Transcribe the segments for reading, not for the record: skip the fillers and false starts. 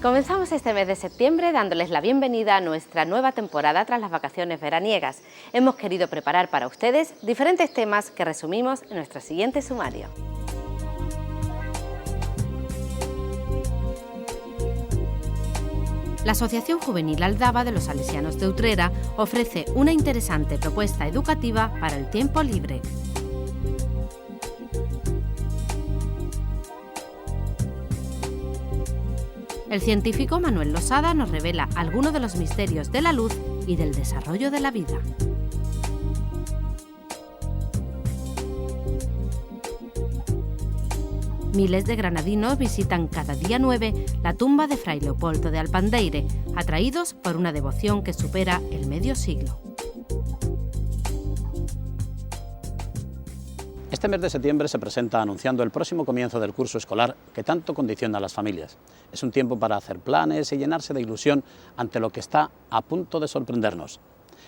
Comenzamos este mes de septiembre dándoles la bienvenida a nuestra nueva temporada tras las vacaciones veraniegas. Hemos querido preparar para ustedes diferentes temas que resumimos en nuestro siguiente sumario. La Asociación Juvenil Aldaba de los Salesianos de Utrera ofrece una interesante propuesta educativa para el tiempo libre. El científico Manuel Losada nos revela algunos de los misterios de la luz y del desarrollo de la vida. Miles de granadinos visitan cada día 9 la tumba de Fray Leopoldo de Alpandeire, atraídos por una devoción que supera el medio siglo. Este mes de septiembre se presenta anunciando el próximo comienzo del curso escolar que tanto condiciona a las familias. Es un tiempo para hacer planes y llenarse de ilusión ante lo que está a punto de sorprendernos.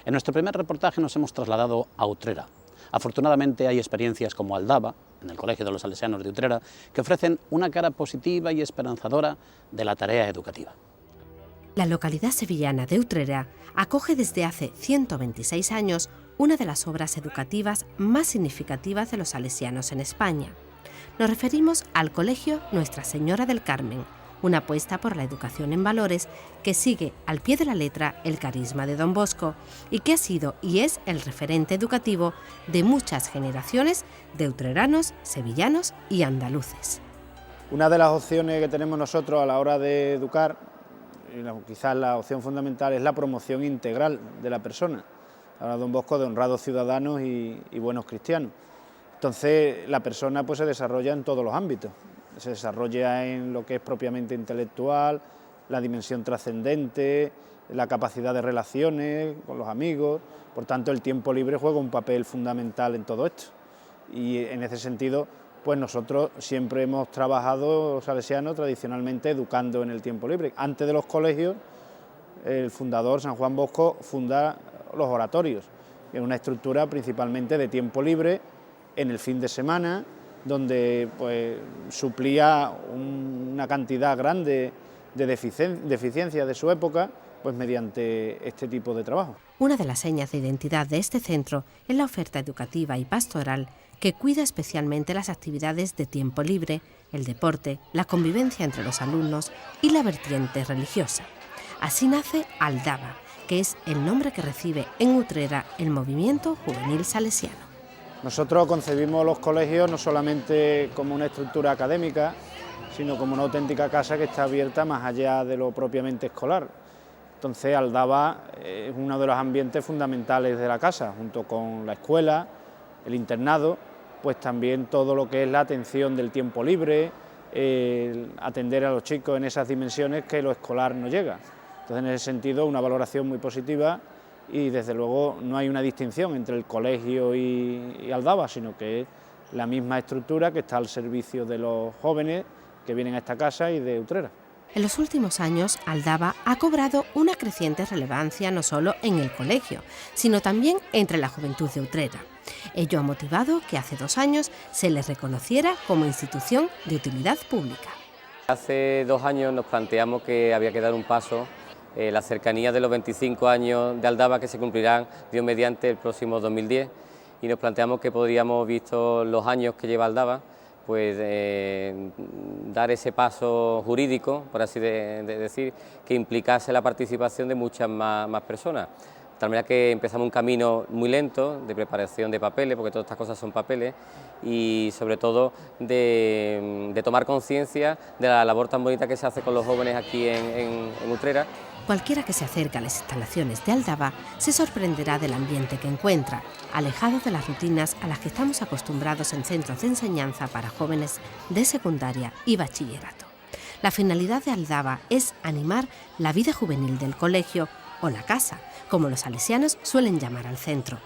En nuestro primer reportaje nos hemos trasladado a Utrera. Afortunadamente hay experiencias como Aldaba, en el Colegio de los Salesianos de Utrera, que ofrecen una cara positiva y esperanzadora de la tarea educativa. La localidad sevillana de Utrera acoge desde hace 126 años una de las obras educativas más significativas de los salesianos en España. Nos referimos al Colegio Nuestra Señora del Carmen, una apuesta por la educación en valores que sigue al pie de la letra el carisma de Don Bosco y que ha sido y es el referente educativo de muchas generaciones de utreranos, sevillanos y andaluces. Una de las opciones que tenemos nosotros a la hora de educar, quizás la opción fundamental, es la promoción integral de la persona. Habla Don Bosco de honrados ciudadanos y buenos cristianos. Entonces la persona pues se desarrolla en todos los ámbitos. Se desarrolla en lo que es propiamente intelectual, la dimensión trascendente, la capacidad de relaciones con los amigos. Por tanto, el tiempo libre juega un papel fundamental en todo esto. Y en ese sentido, pues nosotros siempre hemos trabajado, los salesianos, tradicionalmente educando en el tiempo libre. Antes de los colegios, el fundador, San Juan Bosco, funda los oratorios, en una estructura principalmente de tiempo libre, en el fin de semana, donde pues suplía una cantidad grande de deficiencias de su época, pues mediante este tipo de trabajo. Una de las señas de identidad de este centro es la oferta educativa y pastoral que cuida especialmente las actividades de tiempo libre, el deporte, la convivencia entre los alumnos y la vertiente religiosa. Así nace Aldaba, que es el nombre que recibe en Utrera el movimiento juvenil salesiano. Nosotros concebimos los colegios no solamente como una estructura académica, sino como una auténtica casa que está abierta más allá de lo propiamente escolar. Entonces Aldaba es uno de los ambientes fundamentales de la casa, junto con la escuela, el internado, pues también todo lo que es la atención del tiempo libre, atender a los chicos en esas dimensiones que lo escolar no llega. Entonces, en ese sentido, una valoración muy positiva y, desde luego, no hay una distinción entre el colegio y Aldaba, sino que es la misma estructura que está al servicio de los jóvenes que vienen a esta casa y de Utrera. En los últimos años, Aldaba ha cobrado una creciente relevancia no solo en el colegio, sino también entre la juventud de Utrera. Ello ha motivado que hace 2 años se les reconociera como institución de utilidad pública. Hace 2 años nos planteamos que había que dar un paso. La cercanía de los 25 años de Aldaba que se cumplirán, Dios mediante, el próximo 2010, y nos planteamos que podríamos, visto los años que lleva Aldaba, pues dar ese paso jurídico, por así decir, que implicase la participación de muchas más personas. De tal manera que empezamos un camino muy lento de preparación de papeles, porque todas estas cosas son papeles, y sobre todo de tomar conciencia de la labor tan bonita que se hace con los jóvenes aquí en Utrera. Cualquiera que se acerque a las instalaciones de Aldaba se sorprenderá del ambiente que encuentra, alejado de las rutinas a las que estamos acostumbrados en centros de enseñanza para jóvenes de secundaria y bachillerato. La finalidad de Aldaba es animar la vida juvenil del colegio o la casa, como los salesianos suelen llamar al centro.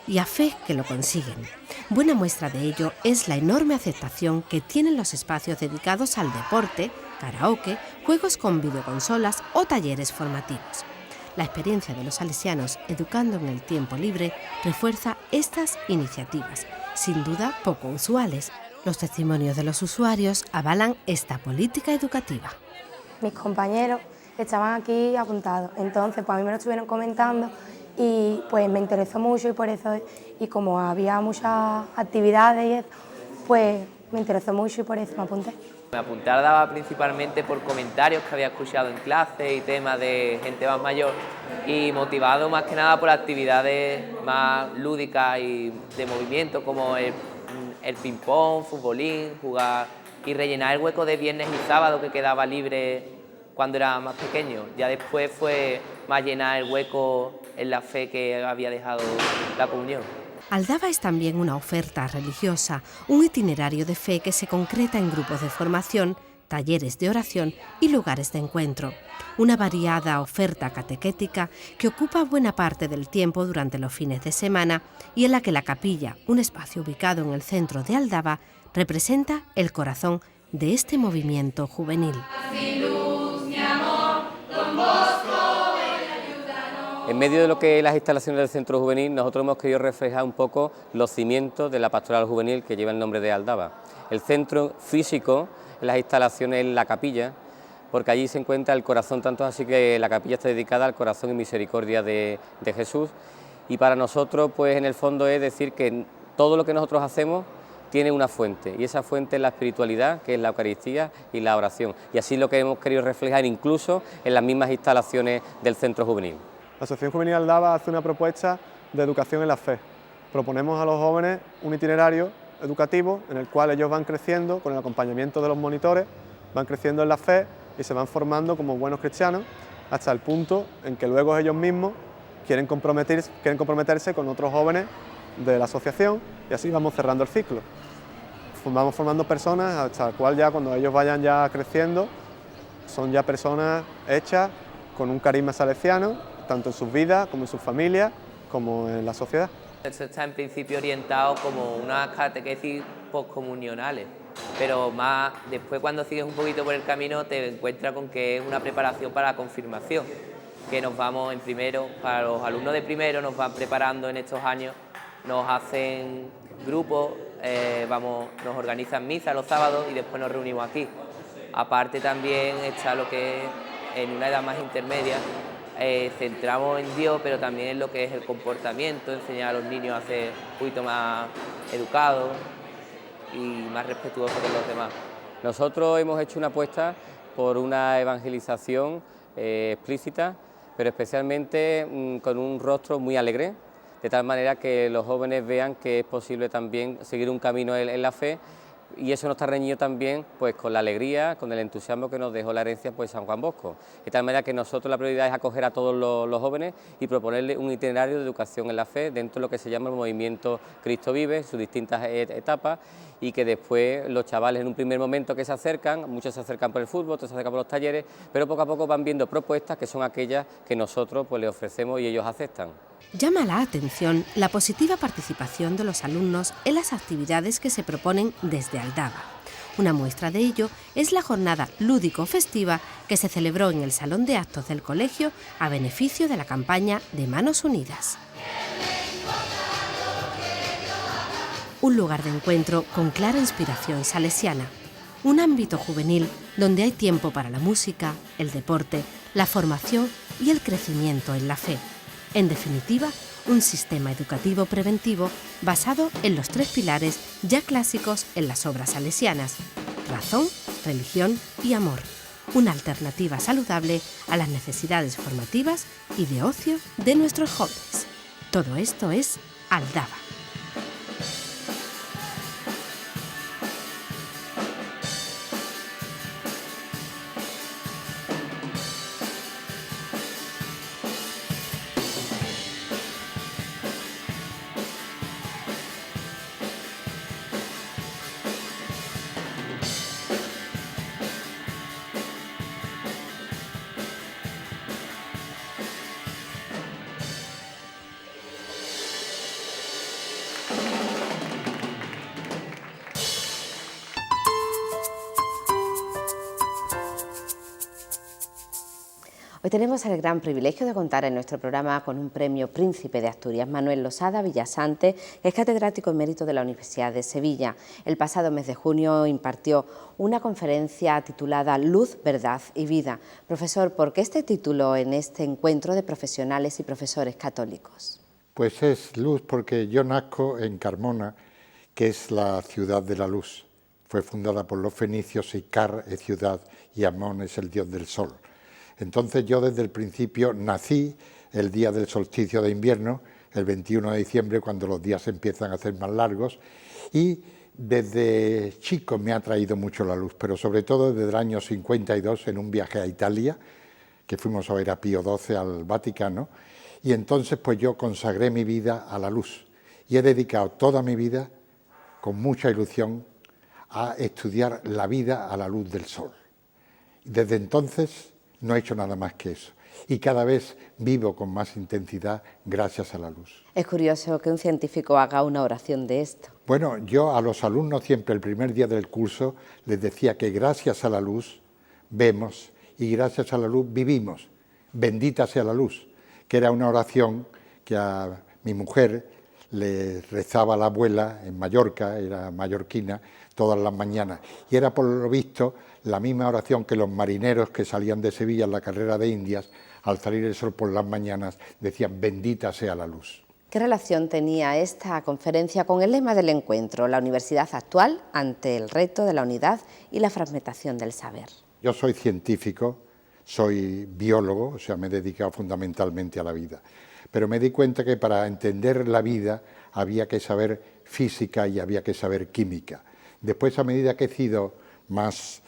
Y a fe que lo consiguen. Buena muestra de ello es la enorme aceptación que tienen los espacios dedicados al deporte, karaoke, juegos con videoconsolas o talleres formativos. La experiencia de los salesianos educando en el tiempo libre refuerza estas iniciativas, sin duda poco usuales. Los testimonios de los usuarios avalan esta política educativa. mis compañeros estaban aquí apuntados. Entonces, pues a mí me lo estuvieron comentando y pues me interesó mucho y por eso, y como había muchas actividades y eso, pues me interesó mucho y por eso me apunté. Me apunté a Aldaba principalmente por comentarios que había escuchado en clase y temas de gente más mayor y motivado más que nada por actividades más lúdicas y de movimiento como el ping-pong, futbolín, jugar y rellenar el hueco de viernes y sábado que quedaba libre cuando era más pequeño. Ya después fue más llenar el hueco en la fe que había dejado la comunión. Aldaba es también una oferta religiosa, un itinerario de fe que se concreta en grupos de formación, talleres de oración y lugares de encuentro. Una variada oferta catequética que ocupa buena parte del tiempo durante los fines de semana y en la que la capilla, un espacio ubicado en el centro de Aldaba, representa el corazón de este movimiento juvenil. En medio de lo que es las instalaciones del Centro Juvenil, nosotros hemos querido reflejar un poco los cimientos de la pastoral juvenil que lleva el nombre de Aldaba. El centro físico, las instalaciones en la capilla, porque allí se encuentra el corazón, tanto así que la capilla está dedicada al corazón y misericordia de Jesús. Y para nosotros, pues en el fondo es decir que todo lo que nosotros hacemos tiene una fuente, y esa fuente es la espiritualidad, que es la Eucaristía y la oración. Y así lo que hemos querido reflejar incluso en las mismas instalaciones del Centro Juvenil. La Asociación Juvenil Aldaba hace una propuesta de educación en la fe. Proponemos a los jóvenes un itinerario educativo en el cual ellos van creciendo con el acompañamiento de los monitores, van creciendo en la fe y se van formando como buenos cristianos hasta el punto en que luego ellos mismos quieren comprometerse con otros jóvenes de la asociación y así vamos cerrando el ciclo. Vamos formando personas hasta el cual ya cuando ellos vayan ya creciendo son ya personas hechas con un carisma salesiano, tanto en sus vidas, como en sus familias, como en la sociedad. Esto está en principio orientado como unas catequesis postcomunionales, pero más después cuando sigues un poquito por el camino te encuentras con que es una preparación para la confirmación, que nos vamos en primero, para los alumnos de primero nos van preparando en estos años, nos hacen grupos, nos organizan misa los sábados y después nos reunimos aquí. Aparte también está lo que es en una edad más intermedia, centramos en Dios, pero también en lo que es el comportamiento, enseñar a los niños a ser un poquito más educados y más respetuosos con los demás. Nosotros hemos hecho una apuesta por una evangelización explícita, pero especialmente con un rostro muy alegre, de tal manera que los jóvenes vean que es posible también seguir un camino en la fe. Y eso no está reñido también pues, con la alegría, con el entusiasmo que nos dejó la herencia pues, San Juan Bosco. De tal manera que nosotros la prioridad es acoger a todos los jóvenes y proponerles un itinerario de educación en la fe dentro de lo que se llama el movimiento Cristo Vive, sus distintas etapas, y que después los chavales en un primer momento que se acercan, muchos se acercan por el fútbol, otros se acercan por los talleres, pero poco a poco van viendo propuestas que son aquellas que nosotros pues, les ofrecemos y ellos aceptan. Llama la atención la positiva participación de los alumnos en las actividades que se proponen desde Aldaba. Una muestra de ello es la jornada lúdico-festiva que se celebró en el Salón de Actos del Colegio a beneficio de la campaña de Manos Unidas. Un lugar de encuentro con clara inspiración salesiana. Un ámbito juvenil donde hay tiempo para la música, el deporte, la formación y el crecimiento en la fe. En definitiva, un sistema educativo preventivo basado en los 3 pilares ya clásicos en las obras salesianas: razón, religión y amor. Una alternativa saludable a las necesidades formativas y de ocio de nuestros jóvenes. Todo esto es Aldaba. Hoy tenemos el gran privilegio de contar en nuestro programa con un premio Príncipe de Asturias, Manuel Losada Villasante, que es catedrático emérito de la Universidad de Sevilla. El pasado mes de junio impartió una conferencia titulada Luz, Verdad y Vida. Profesor, ¿por qué este título en este encuentro de profesionales y profesores católicos? Pues es luz porque yo nazco en Carmona, que es la ciudad de la luz. Fue fundada por los fenicios y Car es ciudad y Amón es el dios del sol. Entonces yo desde el principio nací el día del solsticio de invierno, el 21 de diciembre, cuando los días empiezan a ser más largos, y desde chico me ha traído mucho la luz, pero sobre todo desde el año 52 en un viaje a Italia, que fuimos a ver a Pío XII al Vaticano, y entonces pues yo consagré mi vida a la luz y he dedicado toda mi vida con mucha ilusión a estudiar la vida a la luz del sol. Desde entonces no he hecho nada más que eso y cada vez vivo con más intensidad gracias a la luz. Es curioso que un científico haga una oración de esto. Bueno, yo a los alumnos siempre el primer día del curso les decía que gracias a la luz vemos y gracias a la luz vivimos. Bendita sea la luz, que era una oración que a mi mujer le rezaba a la abuela en Mallorca, era mallorquina, todas las mañanas. Y era por lo visto la misma oración que los marineros que salían de Sevilla en la carrera de Indias, al salir el sol por las mañanas, decían bendita sea la luz. ¿Qué relación tenía esta conferencia con el lema del encuentro, la universidad actual ante el reto de la unidad y la fragmentación del saber? Yo soy científico, soy biólogo, o sea, me he dedicado fundamentalmente a la vida. Pero me di cuenta que para entender la vida había que saber física y había que saber química. Después, a medida que he sido más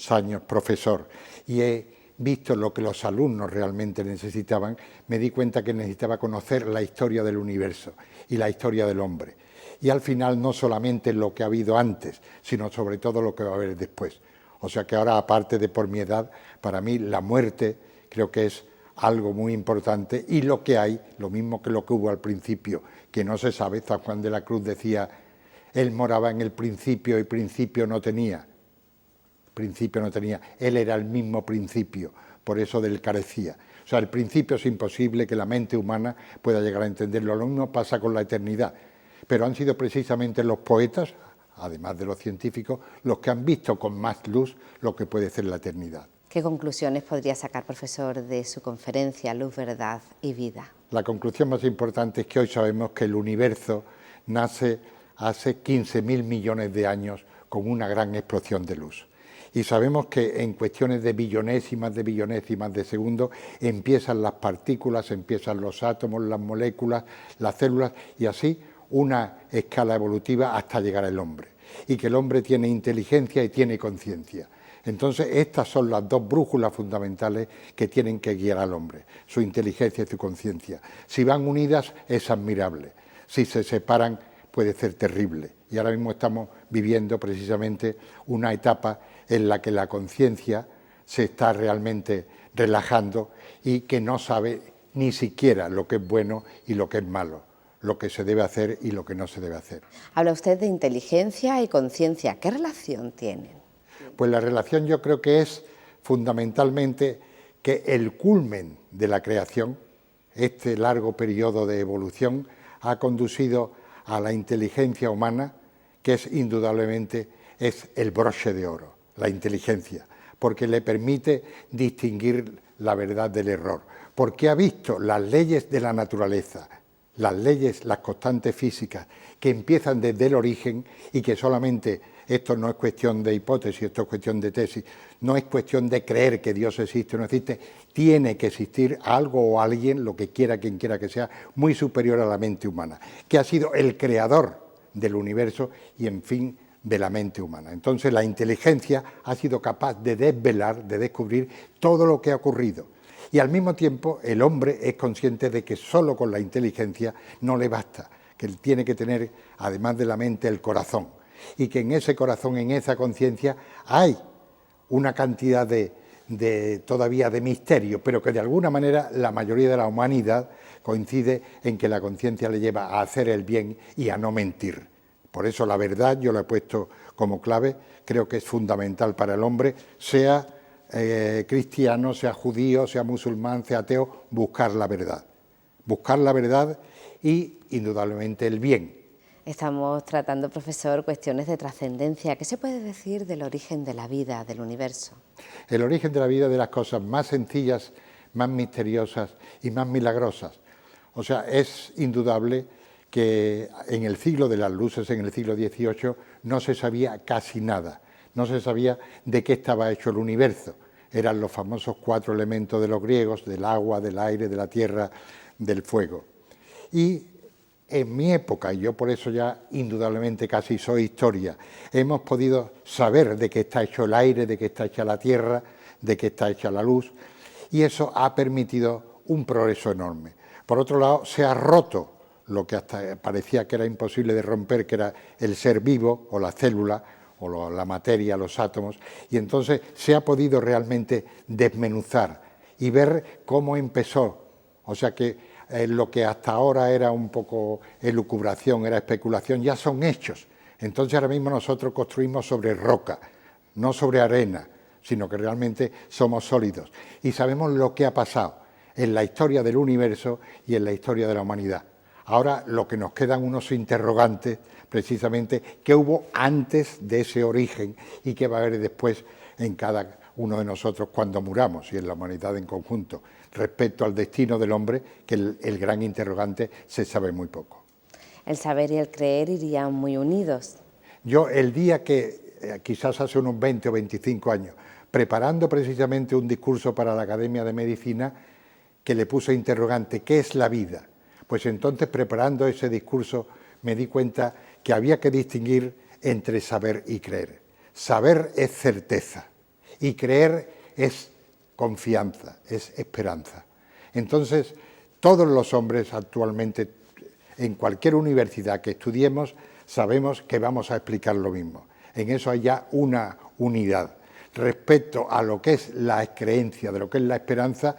años profesor y he visto lo que los alumnos realmente necesitaban, me di cuenta que necesitaba conocer la historia del universo y la historia del hombre. Y al final no solamente lo que ha habido antes, sino sobre todo lo que va a haber después. O sea que ahora, aparte de por mi edad, para mí la muerte creo que es algo muy importante y lo que hay, lo mismo que lo que hubo al principio, que no se sabe. San Juan de la Cruz decía, él moraba en el principio y principio no tenía, él era el mismo principio, por eso de él carecía. O sea, el principio es imposible que la mente humana pueda llegar a entenderlo, lo mismo pasa con la eternidad, pero han sido precisamente los poetas, además de los científicos, los que han visto con más luz lo que puede ser la eternidad. ¿Qué conclusiones podría sacar, profesor, de su conferencia Luz, Verdad y Vida? La conclusión más importante es que hoy sabemos que el universo nace hace 15.000 millones de años con una gran explosión de luz. Y sabemos que en cuestiones de billonésimas de segundo empiezan las partículas, empiezan los átomos, las moléculas, las células y así una escala evolutiva hasta llegar al hombre. Y que el hombre tiene inteligencia y tiene conciencia. Entonces estas son las dos brújulas fundamentales que tienen que guiar al hombre, su inteligencia y su conciencia. Si van unidas es admirable, si se separan puede ser terrible. Y ahora mismo estamos viviendo precisamente una etapa en la que la conciencia se está realmente relajando y que no sabe ni siquiera lo que es bueno y lo que es malo, lo que se debe hacer y lo que no se debe hacer. Habla usted de inteligencia y conciencia. ¿Qué relación tienen? Pues la relación yo creo que es fundamentalmente que el culmen de la creación, este largo periodo de evolución, ha conducido a la inteligencia humana, que es indudablemente el broche de oro, la inteligencia, porque le permite distinguir la verdad del error, porque ha visto las leyes de la naturaleza, las leyes, las constantes físicas, que empiezan desde el origen y que solamente, esto no es cuestión de hipótesis, esto es cuestión de tesis, no es cuestión de creer que Dios existe o no existe, tiene que existir algo o alguien, lo que quiera, quien quiera que sea, muy superior a la mente humana, que ha sido el creador del universo y, en fin, de la mente humana. Entonces la inteligencia ha sido capaz de desvelar, de descubrir todo lo que ha ocurrido. Y al mismo tiempo el hombre es consciente de que solo con la inteligencia no le basta, que él tiene que tener, además de la mente, el corazón. Y que en ese corazón, en esa conciencia, hay una cantidad todavía de misterio, pero que de alguna manera la mayoría de la humanidad coincide en que la conciencia le lleva a hacer el bien y a no mentir. Por eso la verdad, yo la he puesto como clave, creo que es fundamental para el hombre, sea cristiano, sea judío, sea musulmán, sea ateo, buscar la verdad. Buscar la verdad y, indudablemente, el bien. Estamos tratando, profesor, cuestiones de trascendencia. ¿Qué se puede decir del origen de la vida, del universo? El origen de la vida, de las cosas más sencillas, más misteriosas y más milagrosas. O sea, es indudable que en el siglo de las luces, en el siglo XVIII, no se sabía casi nada. No se sabía de qué estaba hecho el universo. Eran los famosos 4 elementos de los griegos, del agua, del aire, de la tierra, del fuego. Y en mi época, y yo por eso ya indudablemente casi soy historia, hemos podido saber de qué está hecho el aire, de qué está hecha la tierra, de qué está hecha la luz, y eso ha permitido un progreso enorme. Por otro lado, se ha roto lo que hasta parecía que era imposible de romper, que era el ser vivo o la célula, o la materia, los átomos, y entonces se ha podido realmente desmenuzar y ver cómo empezó. O sea que lo que hasta ahora era un poco elucubración, era especulación, ya son hechos. Entonces ahora mismo nosotros construimos sobre roca, no sobre arena, sino que realmente somos sólidos. Y sabemos lo que ha pasado en la historia del universo y en la historia de la humanidad. Ahora lo que nos quedan unos interrogantes, precisamente, qué hubo antes de ese origen y qué va a haber después en cada uno de nosotros cuando muramos y en la humanidad en conjunto. Respecto al destino del hombre, que el gran interrogante se sabe muy poco. El saber y el creer irían muy unidos. Yo el día que, quizás hace unos 20 o 25 años, preparando precisamente un discurso para la Academia de Medicina, que le puse interrogante, ¿qué es la vida? Pues entonces, preparando ese discurso, me di cuenta que había que distinguir entre saber y creer. Saber es certeza y creer es confianza, es esperanza. Entonces, todos los hombres actualmente, en cualquier universidad que estudiemos, sabemos que vamos a explicar lo mismo. En eso hay ya una unidad. Respecto a lo que es la creencia, de lo que es la esperanza,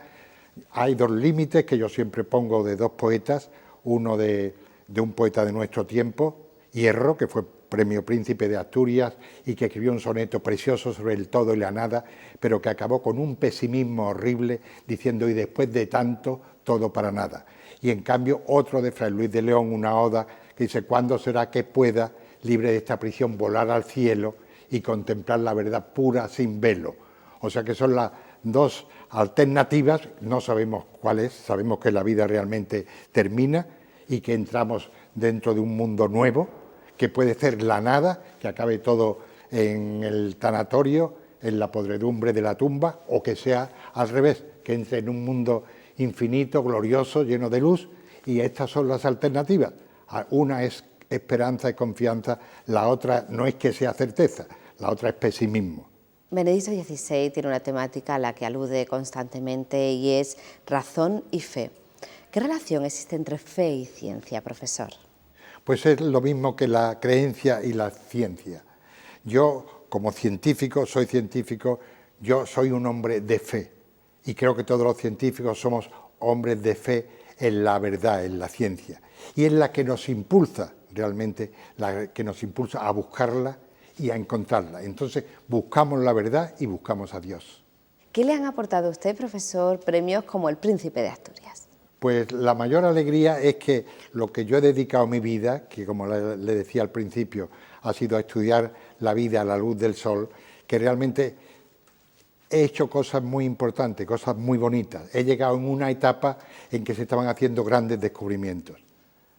hay 2 límites que yo siempre pongo de 2 poetas, uno de un poeta de nuestro tiempo, Hierro, que fue premio Príncipe de Asturias y que escribió un soneto precioso sobre el todo y la nada, pero que acabó con un pesimismo horrible, diciendo, y después de tanto, todo para nada. Y en cambio otro de Fray Luis de León, una oda, que dice, ¿cuándo será que pueda, libre de esta prisión, volar al cielo y contemplar la verdad pura sin velo? O sea que son las 2 alternativas, no sabemos cuál es, sabemos que la vida realmente termina y que entramos dentro de un mundo nuevo, que puede ser la nada, que acabe todo en el tanatorio, en la podredumbre de la tumba, o que sea al revés, que entre en un mundo infinito, glorioso, lleno de luz, y estas son las alternativas. Una es esperanza y confianza, la otra no es que sea certeza, la otra es pesimismo. Benedicto XVI tiene una temática a la que alude constantemente y es razón y fe. ¿Qué relación existe entre fe y ciencia, profesor? Pues es lo mismo que la creencia y la ciencia. Yo, como científico, yo soy un hombre de fe y creo que todos los científicos somos hombres de fe en la verdad, en la ciencia, y es la que nos impulsa realmente, la que nos impulsa a buscarla y a encontrarla. Entonces buscamos la verdad y buscamos a Dios. ¿Qué le han aportado a usted, profesor, premios como el Príncipe de Asturias? Pues la mayor alegría es que lo que yo he dedicado mi vida, que como le decía al principio, ha sido a estudiar la vida a la luz del sol, que realmente he hecho cosas muy importantes, cosas muy bonitas. He llegado en una etapa en que se estaban haciendo grandes descubrimientos,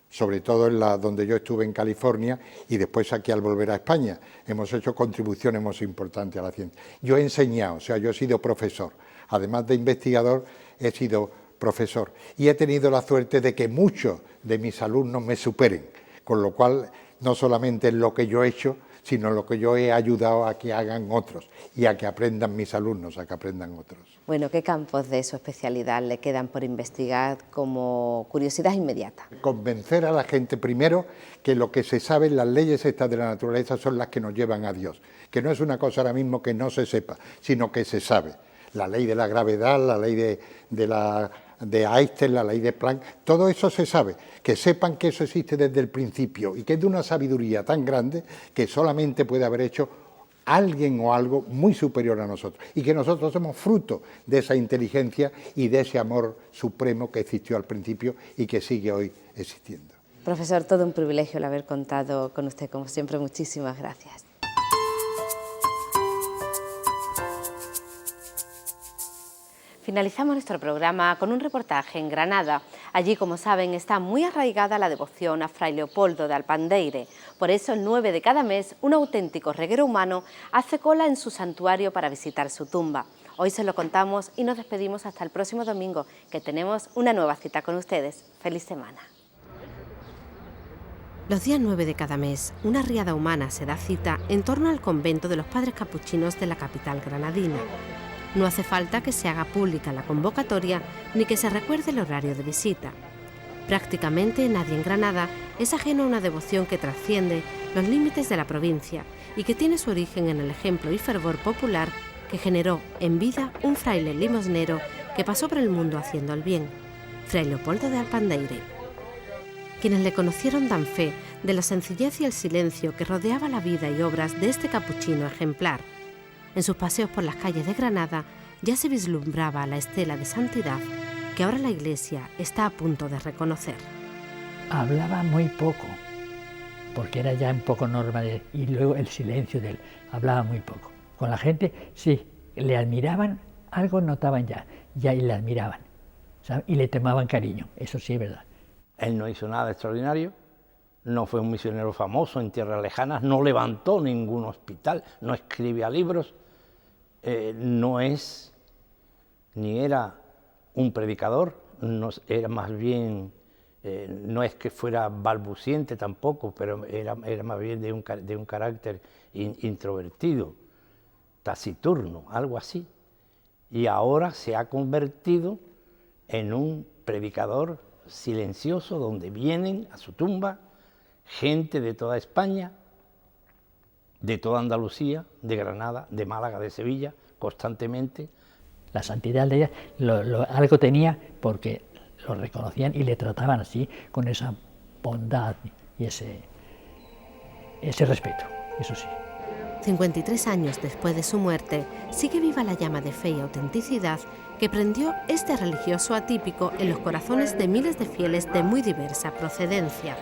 sobre todo en donde yo estuve en California y después aquí al volver a España. Hemos hecho contribuciones muy importantes a la ciencia. Yo he enseñado, o sea, yo he sido profesor. Además de investigador, he sido profesor y he tenido la suerte de que muchos de mis alumnos me superen, con lo cual no solamente es lo que yo he hecho, sino lo que yo he ayudado a que hagan otros y a que aprendan mis alumnos, a que aprendan otros. Bueno, ¿qué campos de su especialidad le quedan por investigar como curiosidad inmediata? Convencer a la gente primero que lo que se sabe, las leyes estas de la naturaleza son las que nos llevan a Dios, que no es una cosa ahora mismo que no se sepa, sino que se sabe. La ley de la gravedad, la ley de Einstein, la ley de Planck, todo eso se sabe, que sepan que eso existe desde el principio y que es de una sabiduría tan grande que solamente puede haber hecho alguien o algo muy superior a nosotros y que nosotros somos fruto de esa inteligencia y de ese amor supremo que existió al principio y que sigue hoy existiendo. Profesor, todo un privilegio el haber contado con usted, como siempre, muchísimas gracias. Finalizamos nuestro programa con un reportaje en Granada. Allí, como saben, está muy arraigada la devoción a Fray Leopoldo de Alpandeire. Por eso, el 9 de cada mes, un auténtico reguero humano hace cola en su santuario para visitar su tumba. Hoy se lo contamos y nos despedimos hasta el próximo domingo, que tenemos una nueva cita con ustedes. ¡Feliz semana! Los días 9 de cada mes, una riada humana se da cita en torno al convento de los Padres Capuchinos de la capital granadina. No hace falta que se haga pública la convocatoria ni que se recuerde el horario de visita. Prácticamente nadie en Granada es ajeno a una devoción que trasciende los límites de la provincia y que tiene su origen en el ejemplo y fervor popular que generó en vida un fraile limosnero que pasó por el mundo haciendo el bien, Fray Leopoldo de Alpandeire. Quienes le conocieron dan fe de la sencillez y el silencio que rodeaba la vida y obras de este capuchino ejemplar. En sus paseos por las calles de Granada ya se vislumbraba la estela de santidad que ahora la Iglesia está a punto de reconocer. Hablaba muy poco, porque era ya un poco norma, y luego el silencio de él, hablaba muy poco. Con la gente, sí, le admiraban, algo notaban ya y le admiraban, ¿sabe? Y le tomaban cariño, eso sí es verdad. Él no hizo nada extraordinario, no fue un misionero famoso en tierras lejanas, no levantó ningún hospital, no escribía libros, no es, ni era un predicador, no, era más bien, no es que fuera balbuciente tampoco, pero era más bien de un carácter introvertido, taciturno, algo así. Y ahora se ha convertido en un predicador silencioso donde vienen a su tumba gente de toda España, de toda Andalucía, de Granada, de Málaga, de Sevilla, constantemente. La santidad de ella algo tenía porque lo reconocían y le trataban así, con esa bondad y ese respeto, eso sí. 53 años después de su muerte, sigue viva la llama de fe y autenticidad que prendió este religioso atípico en los corazones de miles de fieles de muy diversa procedencia.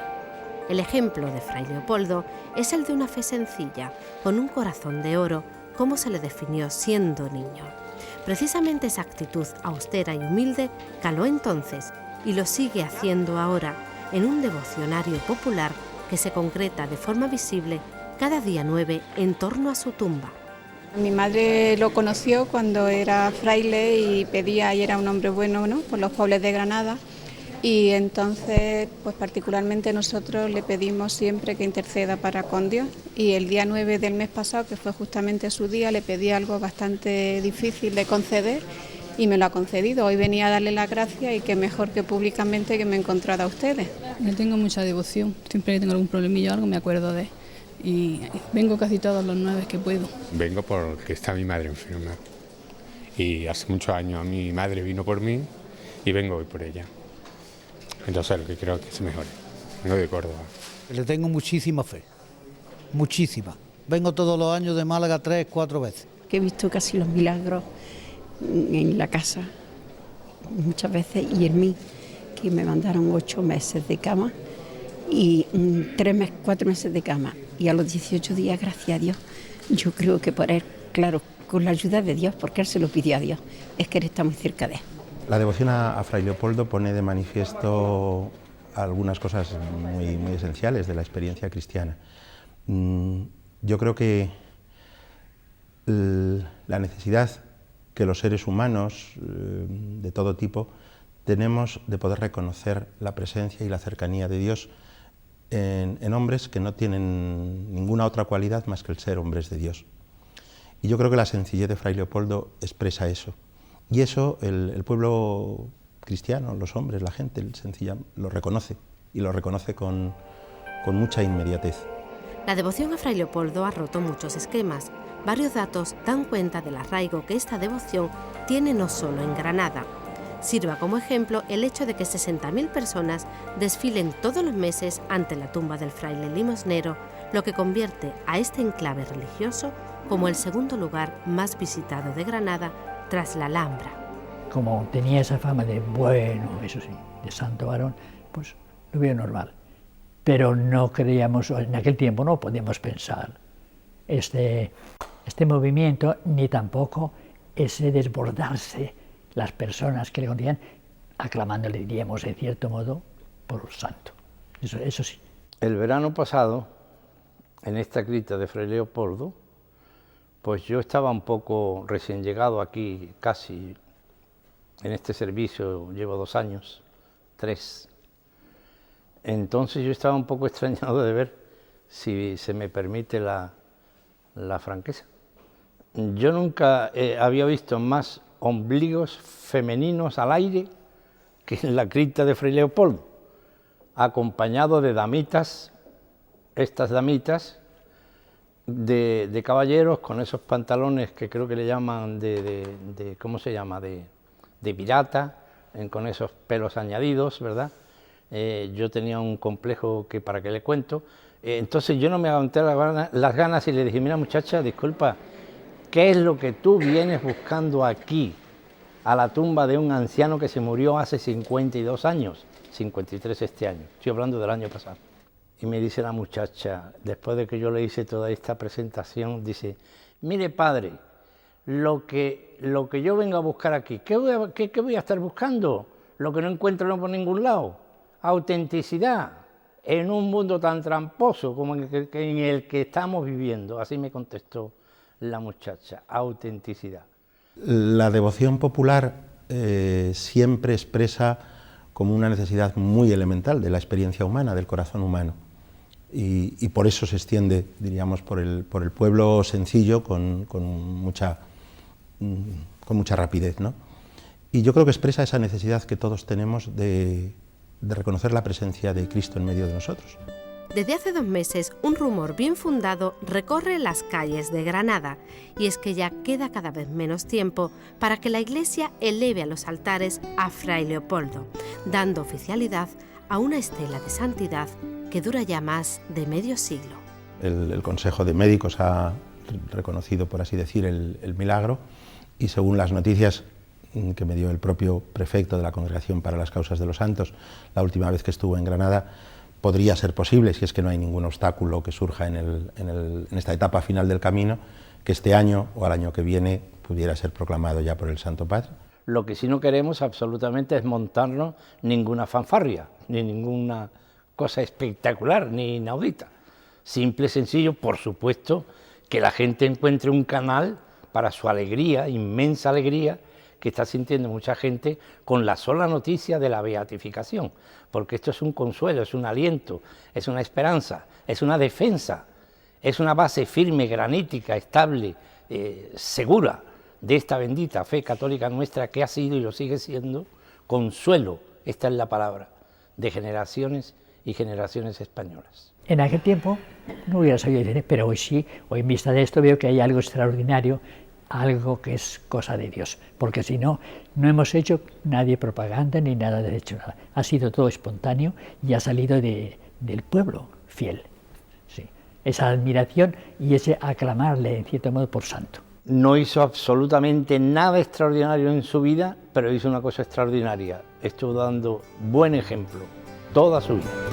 El ejemplo de Fray Leopoldo es el de una fe sencilla, con un corazón de oro, como se le definió siendo niño. Precisamente esa actitud austera y humilde caló entonces y lo sigue haciendo ahora en un devocionario popular que se concreta de forma visible cada día 9 en torno a su tumba. Mi madre lo conoció cuando era fraile y pedía, y era un hombre bueno, ¿no?, por los pueblos de Granada. Y entonces, pues particularmente nosotros le pedimos siempre que interceda para con Dios. Y el día 9 del mes pasado, que fue justamente su día, le pedí algo bastante difícil de conceder y me lo ha concedido. Hoy venía a darle las gracias y qué mejor que públicamente que me he encontrado a ustedes. Yo tengo mucha devoción, siempre que tengo algún problemillo o algo me acuerdo de él. Y vengo casi todos los 9 que puedo. Vengo porque está mi madre enferma. Y hace muchos años mi madre vino por mí y vengo hoy por ella. Entonces lo que quiero es que se mejore, vengo de Córdoba. Le tengo muchísima fe, muchísima. Vengo todos los años de Málaga 3, 4 veces. Que he visto casi los milagros en la casa, muchas veces, y en mí, que me mandaron 8 meses de cama y 4 meses de cama. Y a los 18 días, gracias a Dios, yo creo que por él, claro, con la ayuda de Dios, porque él se lo pidió a Dios, es que él está muy cerca de él. La devoción a Fray Leopoldo pone de manifiesto algunas cosas muy esenciales de la experiencia cristiana. Yo creo que la necesidad que los seres humanos de todo tipo tenemos de poder reconocer la presencia y la cercanía de Dios en hombres que no tienen ninguna otra cualidad más que el ser hombres de Dios. Y yo creo que la sencillez de Fray Leopoldo expresa eso. Y eso el pueblo cristiano, los hombres, la gente sencilla, lo reconoce, y lo reconoce con mucha inmediatez. La devoción a Fray Leopoldo ha roto muchos esquemas. Varios datos dan cuenta del arraigo que esta devoción tiene no solo en Granada. Sirva como ejemplo el hecho de que 60.000 personas desfilen todos los meses ante la tumba del fraile limosnero, lo que convierte a este enclave religioso como el segundo lugar más visitado de Granada tras la Alhambra. Como tenía esa fama de bueno, eso sí, de santo varón, pues lo veo normal. Pero no creíamos, en aquel tiempo no podíamos pensar este movimiento, ni tampoco ese desbordarse las personas que le conocían, aclamándole, diríamos, en cierto modo, por santo. Eso sí. El verano pasado, en esta cripta de Fray Leopoldo, pues yo estaba un poco recién llegado aquí, casi en este servicio llevo 2 años, 3. Entonces yo estaba un poco extrañado de ver, si se me permite la franqueza. Yo nunca había visto más ombligos femeninos al aire que en la cripta de Fray Leopoldo, acompañado de damitas, estas damitas de caballeros con esos pantalones que creo que le llaman ¿cómo se llama?, de pirata, con esos pelos añadidos, ¿verdad? Yo tenía un complejo que para qué le cuento, entonces yo no me aguanté las ganas y le dije, mira muchacha, disculpa, ¿qué es lo que tú vienes buscando aquí, a la tumba de un anciano que se murió hace 52 años, 53 este año, estoy hablando del año pasado? Y me dice la muchacha, después de que yo le hice toda esta presentación, dice, mire padre, lo que yo vengo a buscar aquí, ¿qué voy a estar buscando? Lo que no encuentro no por ningún lado, autenticidad, en un mundo tan tramposo como en el que estamos viviendo. Así me contestó la muchacha, autenticidad. La devoción popular siempre expresa como una necesidad muy elemental de la experiencia humana, del corazón humano. Y por eso se extiende, diríamos, por el pueblo sencillo con mucha rapidez, ¿no? Y yo creo que expresa esa necesidad que todos tenemos de reconocer la presencia de Cristo en medio de nosotros. Desde hace 2 meses, un rumor bien fundado recorre las calles de Granada, y es que ya queda cada vez menos tiempo para que la Iglesia eleve a los altares a Fray Leopoldo, dando oficialidad a una estela de santidad que dura ya más de medio siglo. El Consejo de Médicos ha reconocido, por así decir, el milagro, y según las noticias que me dio el propio prefecto de la Congregación para las Causas de los Santos la última vez que estuvo en Granada, podría ser posible, si es que no hay ningún obstáculo que surja en esta etapa final del camino, que este año o al año que viene pudiera ser proclamado ya por el Santo Padre. Lo que sí no queremos absolutamente es montarnos ninguna fanfarria, ni ninguna cosa espectacular, ni inaudita. Simple y sencillo, por supuesto, que la gente encuentre un canal para su alegría, inmensa alegría, que está sintiendo mucha gente con la sola noticia de la beatificación, porque esto es un consuelo, es un aliento, es una esperanza, es una defensa, es una base firme, granítica, estable, segura de esta bendita fe católica nuestra, que ha sido y lo sigue siendo consuelo, esta es la palabra, de generaciones y generaciones españolas. En aquel tiempo no hubiera sabido decir, pero hoy sí, hoy en vista de esto veo que hay algo extraordinario, algo que es cosa de Dios, porque si no, no hemos hecho nadie propaganda ni nada de hecho nada. Ha sido todo espontáneo y ha salido del pueblo fiel. Sí. Esa admiración y ese aclamarle, en cierto modo, por santo. No hizo absolutamente nada extraordinario en su vida, pero hizo una cosa extraordinaria. Estuvo dando buen ejemplo toda su vida.